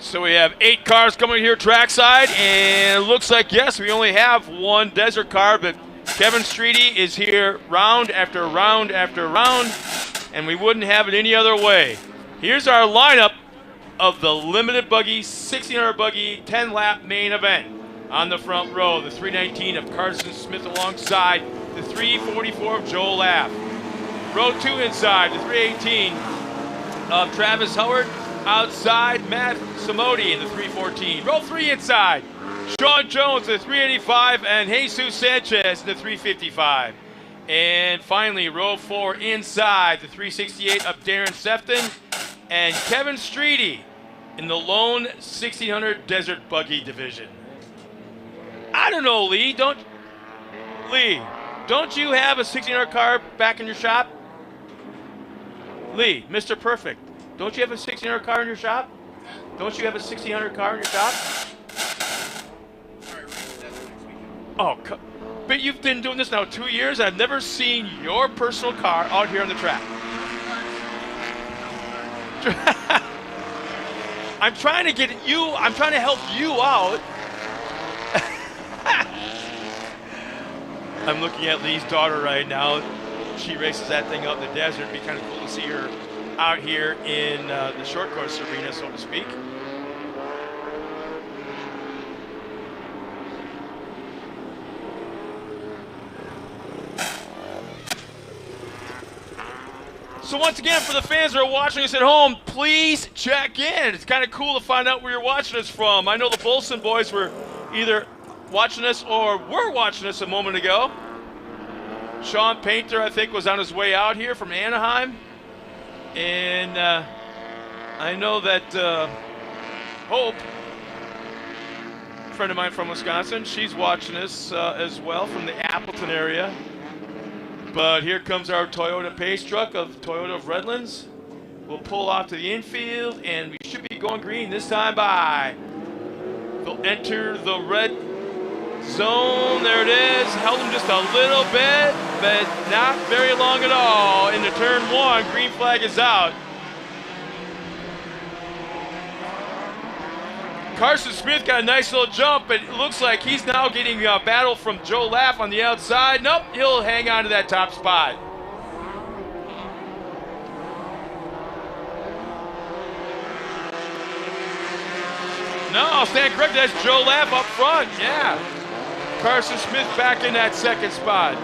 So we have 8 cars coming here trackside, and it looks like, yes, we only have one desert car, but Kevin Streety is here round after round after round, and we wouldn't have it any other way. Here's our lineup of the limited buggy, 1600 buggy, 10-lap main event. On the front row, the 319 of Carson Smith alongside the 344 of Joel Laff. Row 2 inside, the 318 of Travis Howard. Outside, Matt Samodi in the 314. Row 3 inside, Sean Jones in the 385 and Jesus Sanchez in the 355. And finally, row 4 inside, the 368 of Darren Sefton and Kevin Streety in the lone 1600 Desert Buggy division. I don't know, Lee, don't you have a 1600 car back in your shop? Lee, Mr. Perfect, don't you have a 1600 car in your shop? Don't you have a 1600 car in your shop? Oh, but you've been doing this now 2 years, and I've never seen your personal car out here on the track. I'm trying to help you out. I'm looking at Lee's daughter right now. She races that thing out in the desert. It'd be kind of cool to see her out here in the short course arena, so to speak. So once again, for the fans that are watching us at home, please check in. It's kind of cool to find out where you're watching us from. I know the Bolson boys were either watching us or were watching us a moment ago. Sean Painter, I think, was on his way out here from Anaheim. And I know that Hope, a friend of mine from Wisconsin, she's watching us as well from the Appleton area. But here comes our Toyota Pace truck of Toyota of Redlands. We'll pull off to the infield, and we should be going green this time by. They'll enter the red zone. There it is. Held them just a little bit, but not very long at all. Into turn 1, green flag is out. Carson Smith got a nice little jump, but it looks like he's now getting a battle from Joe Laff on the outside. Nope, he'll hang on to that top spot. No, I'll stand corrected. That's Joe Laff up front. Yeah. Carson Smith back in that second spot.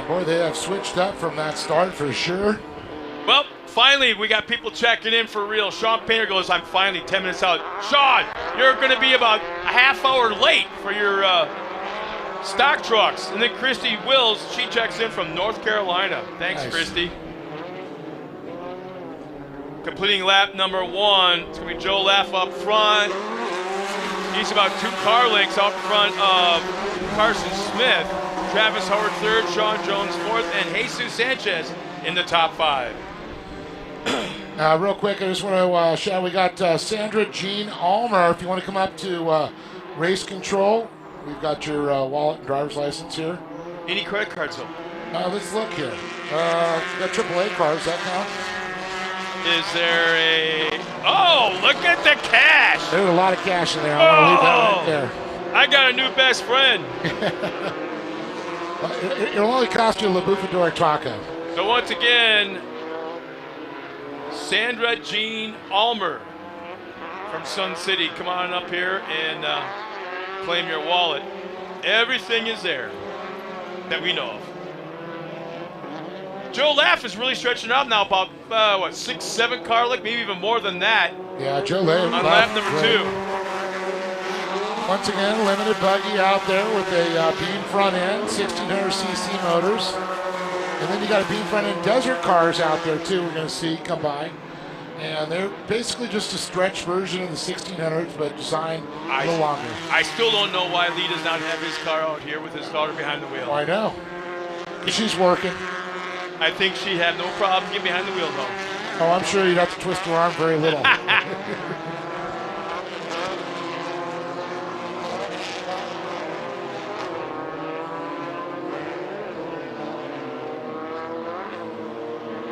Boy, they have switched up from that start for sure. Well, finally, we got people checking in for real. Sean Painter goes, I'm finally 10 minutes out. Sean, you're going to be about a half hour late for your stock trucks. And then Christy Wills, she checks in from North Carolina. Thanks, nice. Christy. Completing lap number 1, it's going to be Joe Laff up front. He's about 2 car lengths out front of Carson Smith. Travis Howard 3rd, Sean Jones 4th, and Jesus Sanchez in the top 5. Real quick, I just want to shout, we got Sandra Jean Almer. If you want to come up to race control, we've got your wallet and driver's license here. Any credit cards though? Let's look here. We got AAA cards, that count? Is there a... Oh, look at the cash! There's a lot of cash in there. I'm going to leave that right there. I got a new best friend. It'll only cost you a Labufador taco. So once again, Sandra Jean Almer from Sun City, come on up here and claim your wallet. Everything is there that we know of. Joe Laff is really stretching out now, about 6, 7 car length, maybe even more than that. Yeah, Joe Laff on lap number 2. Once again, limited buggy out there with a beam front end, 1600cc motors. And then you got a beam front end desert cars out there too, we're going to see come by. And they're basically just a stretch version of the 1600s, but designed a little longer. I still don't know why Lee does not have his car out here with his daughter behind the wheel. Oh, I know. She's working. I think she'd have no problem getting behind the wheel though. Oh, I'm sure you'd have to twist her arm very little.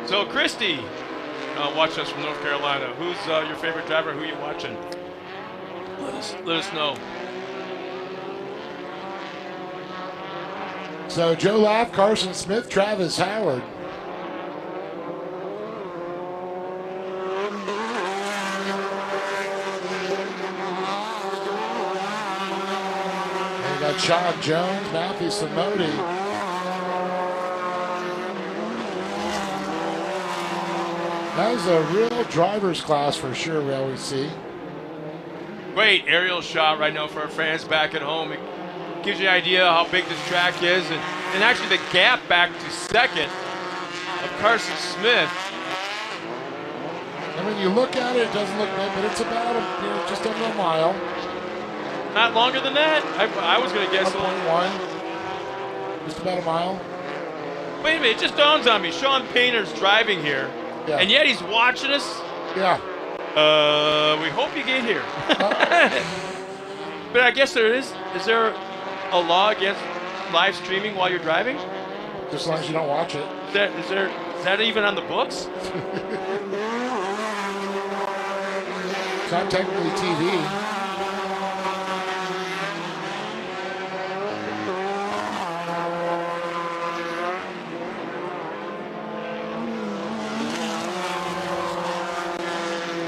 So, Christy, watch us from North Carolina. Who's your favorite driver? Who are you watching? Let us know. So Joe Laff, Carson Smith, Travis Howard. And you got Sean Jones, Matthew Samodi. That is a real driver's class for sure, we always see. Great aerial shot right now for our fans back at home. It gives you an idea how big this track is, and actually the gap back to second of Carson Smith. And when you look at it, it doesn't look big, but it's about just under a mile. Not longer than that. I was going to guess 1.1. Just about a mile. Wait a minute, it just dawns on me. Sean Painter's driving here, and yet he's watching us. Yeah. We hope you get here. But I guess there is. Is there a law against live streaming while you're driving? Just as long as you don't watch it. Is that even on the books? It's not technically TV.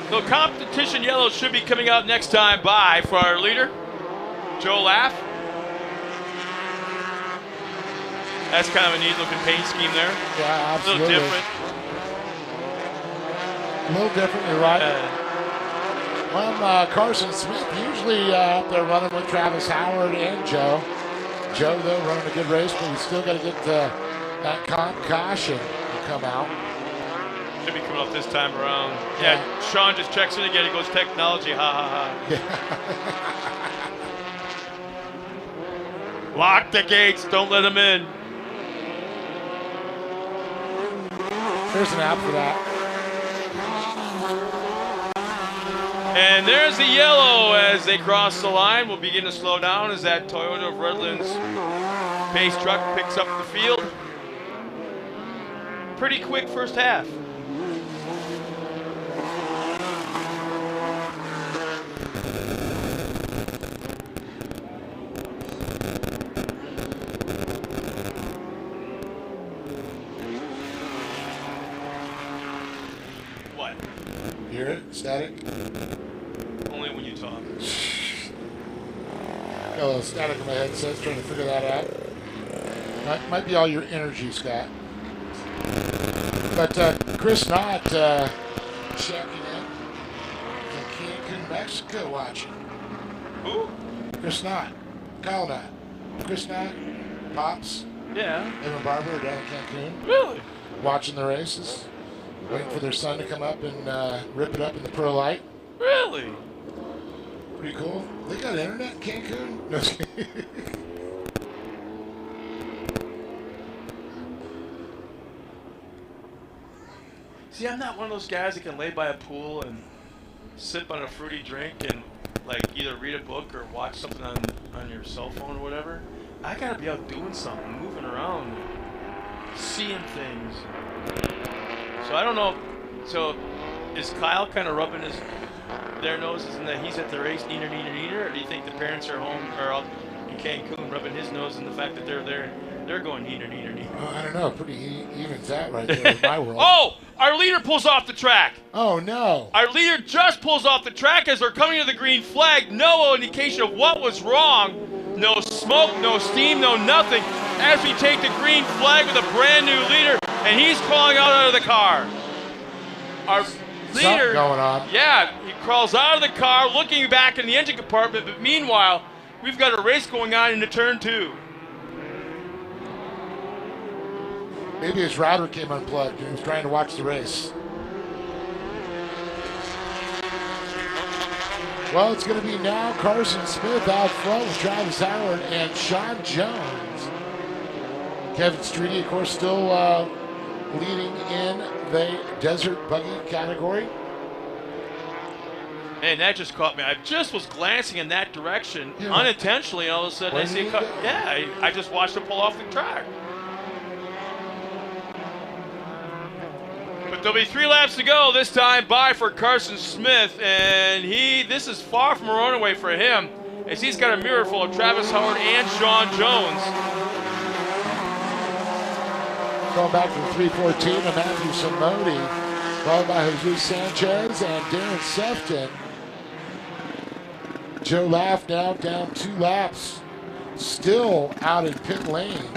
So competition yellow should be coming out next time by for our leader, Joe Laff. That's kind of a neat looking paint scheme there. Yeah, absolutely. A little different. A little different, you're right. Carson Smith usually up there running with Travis Howard and Joe. Joe, though, running a good race, but we still got to get that caution to come out. Should be coming up this time around. Yeah, Sean just checks in again. He goes, technology, ha ha ha. Yeah. Lock the gates. Don't let them in. There's an app for that. And there's the yellow as they cross the line. We'll begin to slow down as that Toyota of Redlands pace truck picks up the field. Pretty quick first half. What? Hear it? Static? Only when you talk. Got a little static in my headset, trying to figure that out. Might be all your energy, Scott. But Chris Knott checking in from Cancun, Mexico, watching. Who? Chris Knott. Kyle Knott. Chris Knott, Pops. Yeah. Evan Barber down in Cancun. Really? Watching the races. Waiting for their son to come up and rip it up in the pro light. Really? Pretty cool. They got internet in Cancun? No, just kidding. See, I'm not one of those guys that can lay by a pool and sip on a fruity drink and like either read a book or watch something on your cell phone or whatever. I gotta be out doing something, moving around, seeing things. So I don't know. So is Kyle kind of rubbing their noses in that he's at the race, neener, neener, neener? Or do you think the parents are home or out in Cancun rubbing his nose in the fact that they're there, they're going neener, neener, neener? I don't know. Pretty evens that right there in my world. Oh, our leader pulls off the track. Oh, no. Our leader just pulls off the track as they're coming to the green flag. No indication of what was wrong. No smoke, no steam, no nothing. As we take the green flag with a brand new leader, and he's crawling out of the car. Our leader, something going on. Yeah, he crawls out of the car, looking back in the engine compartment. But meanwhile, we've got a race going on into turn 2. Maybe his router came unplugged and he was trying to watch the race. Well, it's going to be now Carson Smith out front with Travis Howard and Sean Jones. Kevin Streety, of course, still leading in the Desert Buggy category. And that just caught me. I just was glancing in that direction unintentionally, and all of a sudden I see a car. Yeah, I just watched him pull off the track. But there'll be 3 laps to go. This time by for Carson Smith, and this is far from a runaway for him, as he's got a mirror full of Travis Howard and Sean Jones. Going back from 314 to Matthew Simodi, followed by Jesus Sanchez and Darren Sefton. Joe Laff now down 2 laps, still out in pit lane.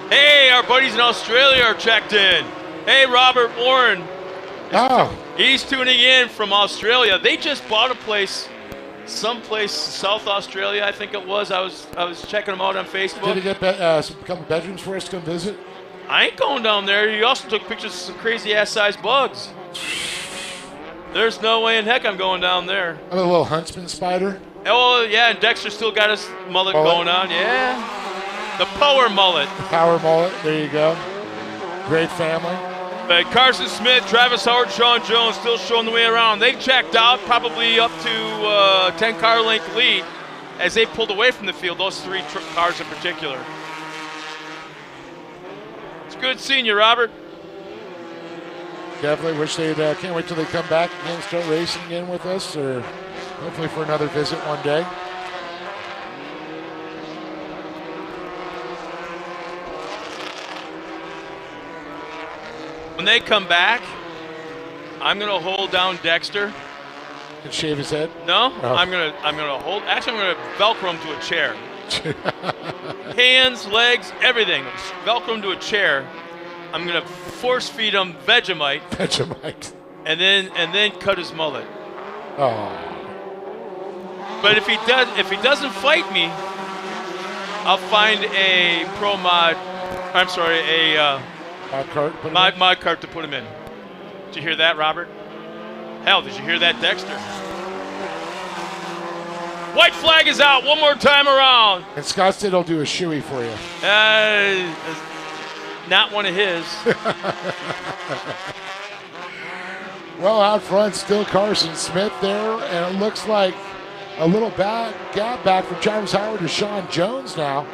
Hey, our buddies in Australia are checked in. Hey, Robert Warren. He's tuning in from Australia. They just bought a place, someplace South Australia, I think it was. I was checking them out on Facebook. Did he get some couple bedrooms for us to come visit? I ain't going down there. He also took pictures of some crazy ass sized bugs. There's no way in heck I'm going down there. I'm a little huntsman spider. Oh yeah, and Dexter still got his mullet going on. Yeah. The power mullet. The power mullet, there you go. Great family. But Carson Smith, Travis Howard, Sean Jones still showing the way around. They've checked out, probably up to 10 car length lead as they pulled away from the field, those 3 cars in particular. It's good seeing you, Robert. Definitely wish they'd, can't wait till they come back again and start racing again with us, or hopefully for another visit one day. When they come back, I'm gonna hold down Dexter. And shave his head? No, oh. I'm gonna hold. Actually, I'm gonna Velcro him to a chair. Hands, legs, everything. Velcro him to a chair. I'm gonna force feed him Vegemite. Vegemite. And then cut his mullet. Oh. But if he doesn't fight me, I'll find a pro mod. I'm sorry, a. Mod cart to put him in. Did you hear that, Robert? Hell, did you hear that, Dexter? White flag is out one more time around. And Scottsdale will do a shoey for you. Not one of his. Well, out front, still Carson Smith there, and it looks like a little gap back from Travis Howard to Sean Jones now.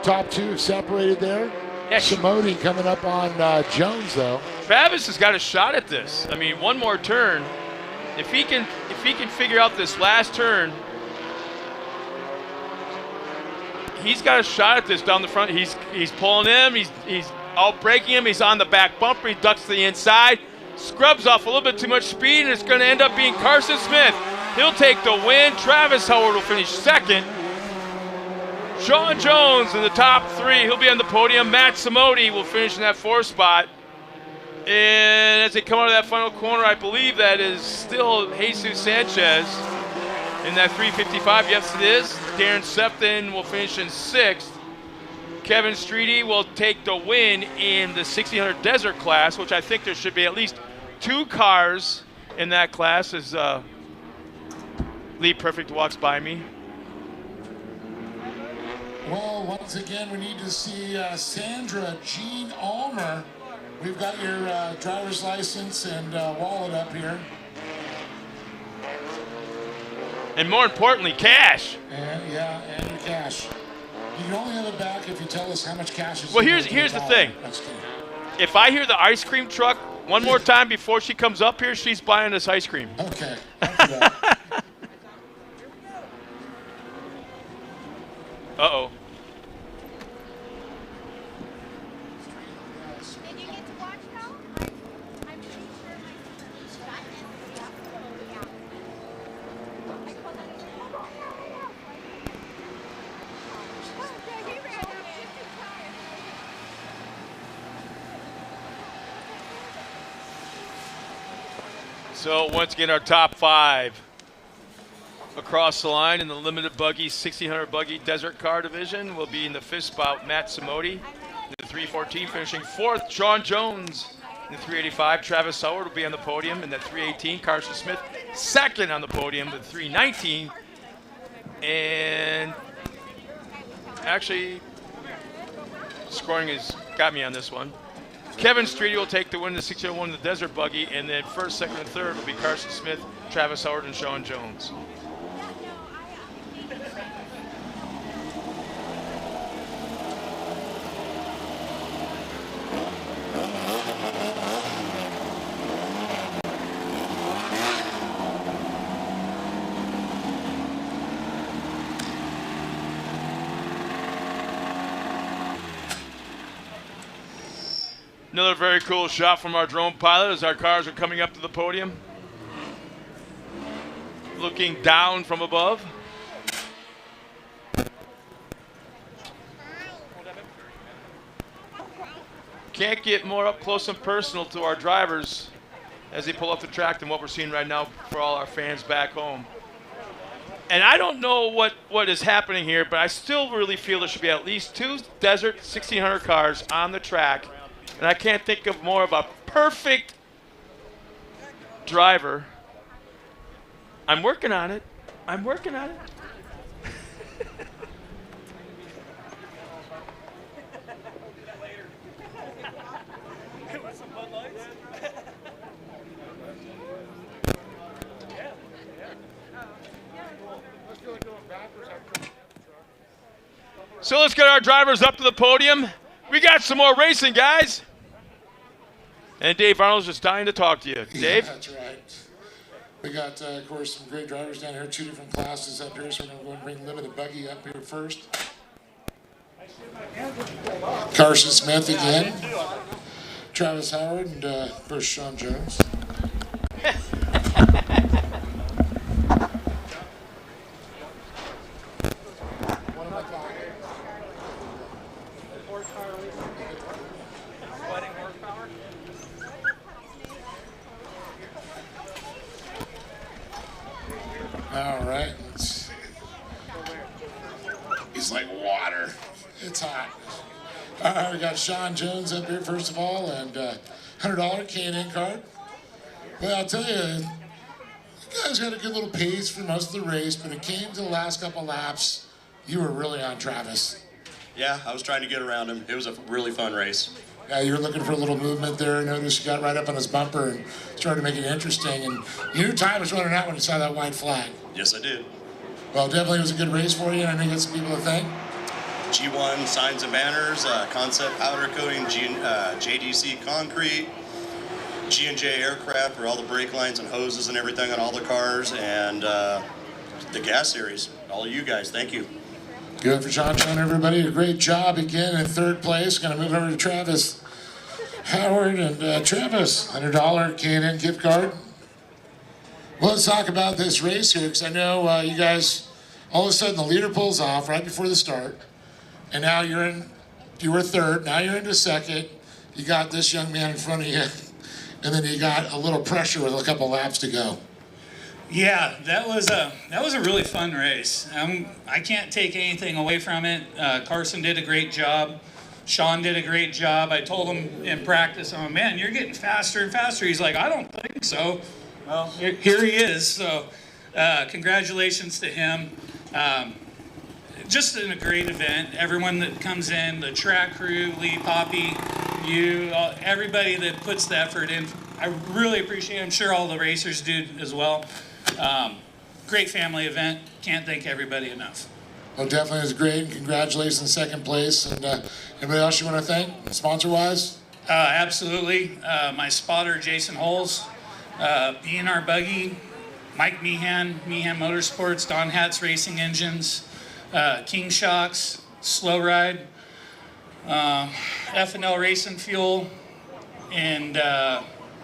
Top 2 separated there. Yeah, Simodi coming up on Jones though. Travis has got a shot at this. I mean, one more turn. If he can figure out this last turn, he's got a shot at this down the front. He's pulling him. He's out braking him. He's on the back bumper. He ducks to the inside, scrubs off a little bit too much speed, and it's going to end up being Carson Smith. He'll take the win. Travis Howard will finish second. Sean Jones in the top 3. He'll be on the podium. Matt Simodi will finish in that 4th spot. And as they come out of that final corner, I believe that is still Jesus Sanchez in that 355. Yes, it is. Darren Sefton will finish in 6th. Kevin Streety will take the win in the 1600 Desert class, which I think there should be at least 2 cars in that class as Lee Perfect walks by me. Well, once again, we need to see Sandra Jean Ulmer. We've got your driver's license and wallet up here. And more importantly, cash. And your cash. You can only have it back if you tell us how much cash is. Well, here's the thing. If I hear the ice cream truck one more time before she comes up here, she's buying us ice cream. Okay. Uh-oh. Did you get to watch now? I'm pretty sure my So once again, our top 5 across the line in the limited buggy 1600 buggy desert car division will be in the 5th spot Matt Simodi, in the 314 finishing 4th Sean Jones, in the 385 Travis Howard will be on the podium, in the 318 Carson Smith 2nd on the podium, the 319, and actually scoring has got me on this one. Kevin Streety will take the win in the 601 in the Desert Buggy, and then first, second, and third will be Carson Smith, Travis Howard, and Sean Jones. Another very cool shot from our drone pilot as our cars are coming up to the podium. Looking down from above. Can't get more up close and personal to our drivers as they pull up the track than what we're seeing right now for all our fans back home. And I don't know what is happening here, but I still really feel there should be at least 2 Desert 1600 cars on the track. And I can't think of more of a perfect driver. I'm working on it. I'm working on it. So let's get our drivers up to the podium. We got some more racing, guys. And Dave Arnold's just dying to talk to you. Dave? Yeah, that's right. We got, of course, some great drivers down here, 2 different classes up here, so we're going to go and bring Limited Buggy up here first. Carson Smith again. Travis Howard, and, of course, Sean Jones. All right. He's like water. It's hot. All right, we got Sean Jones up here first of all, and $100 K&N card. Well, I'll tell you, you guys got a good little pace for most of the race, but it came to the last couple laps. You were really on Travis. Yeah, I was trying to get around him. It was a really fun race. Yeah, you were looking for a little movement there. I noticed you got right up on his bumper and started to make it interesting. And you knew time was running out when you saw that white flag. Yes, I did. Well, definitely was a good race for you, and I know you got some people to thank. G1 Signs and Banners, Concept Powder Coating, JDC Concrete, G&J Aircraft for all the brake lines and hoses and everything on all the cars, and the gas series. All of you guys, thank you. Good for Sean Jones, everybody. A great job again in third place. Going to move over to Travis Howard, and Travis, $100 K&N gift card. Well, let's talk about this race here, because I know you guys, all of a sudden the leader pulls off right before the start, and now you were third, now you're into second. You got this young man in front of you, and then you got a little pressure with a couple laps to go. Yeah, that was a really fun race. I can't take anything away from it. Carson did a great job. Sean did a great job. I told him in practice, "Oh man, you're getting faster and faster." He's like, "I don't think so." Well, here he is. So, congratulations to him. Just a great event. Everyone that comes in, the track crew, Lee, Poppy, you, everybody that puts the effort in. I really appreciate it. I'm sure all the racers do as well. Great family event. Can't thank everybody enough. Well, definitely was great, and congratulations in second place. And anybody else you want to thank, sponsor-wise? Absolutely. My spotter, Jason Holes, B&R Buggy, Mike Meehan, Meehan Motorsports, Don Hatz Racing Engines, King Shocks, Slow Ride, F&L Racing Fuel, and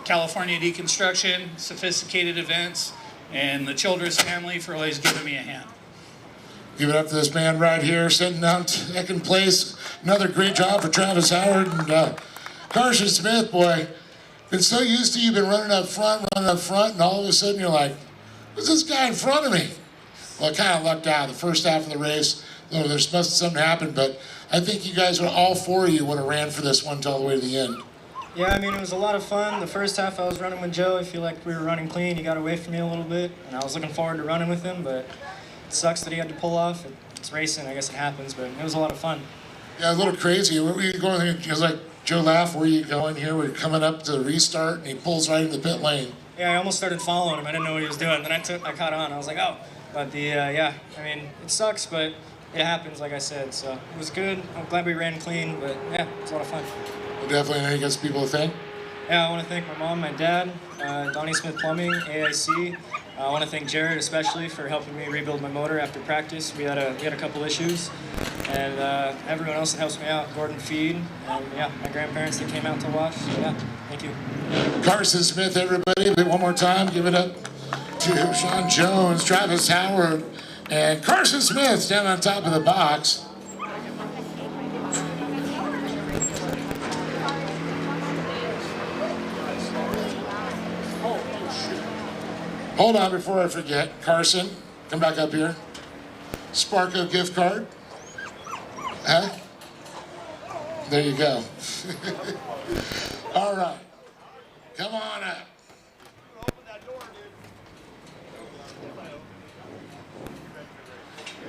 California Deconstruction, Sophisticated Events, and the Childress family for always giving me a hand. Give it up to this man right here, sitting out second place. Another great job for Travis Howard and Carson Smith, boy. Been so used to you, been running up front, and all of a sudden you're like, who's this guy in front of me? Well, I kind of lucked out. The first half of the race, there's must have something happened, but I think you guys, all four of you, would have ran for this one all the way to the end. Yeah, I mean, it was a lot of fun. The first half I was running with Joe. I feel like we were running clean. He got away from me a little bit, and I was looking forward to running with him, but it sucks that he had to pull off. It's racing, I guess it happens, but it was a lot of fun. Yeah, a little crazy. Where were you going? It was like Joe Laugh, where are you going here? We're coming up to the restart, and he pulls right in the pit lane. Yeah, I almost started following him. I didn't know what he was doing. Then I caught on. I was like, oh. But yeah, I mean, it sucks, but it happens, like I said. So it was good. I'm glad we ran clean, but yeah, it's a lot of fun. Well, definitely, any gets people to thank. Yeah, I want to thank my mom, my dad, Donnie Smith Plumbing, AIC. I want to thank Jared especially for helping me rebuild my motor after practice. We had a couple issues, and everyone else that helps me out, Gordon Feed, and yeah, my grandparents that came out to watch. So yeah, thank you. Carson Smith, everybody, one more time, give it up to Sean Jones, Travis Howard, and Carson Smith down on top of the box. Hold on before I forget. Carson, come back up here. Sparko gift card. Huh? There you go. All right. Come on up.